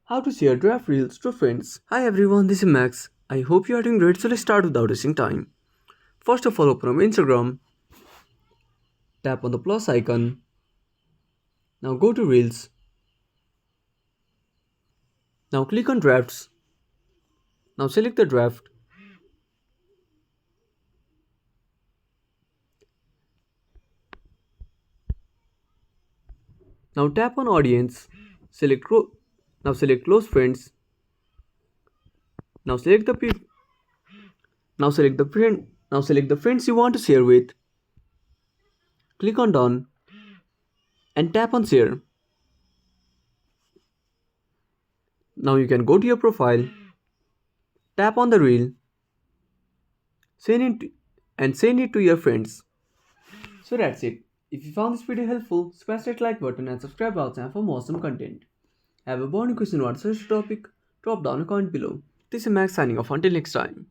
How to share draft reels to friends. Hi everyone, this is Max. I hope you are doing great, so let's start without wasting time. First of all, open up Instagram, tap on the plus icon. Now go to Reels. Now click on Drafts. Now select the draft. Now tap on Audience. Select now select Close Friends. Now select the pe- now select the friend. Now select the friends you want to share with. Click on Done and tap on Share. Now you can go to your profile, tap on the reel, send it and send it to your friends. So that's it. If you found this video helpful, smash that like button and subscribe our channel for more awesome content. Have a burning question or such topic? Drop down a comment below. This is Max signing off until next time.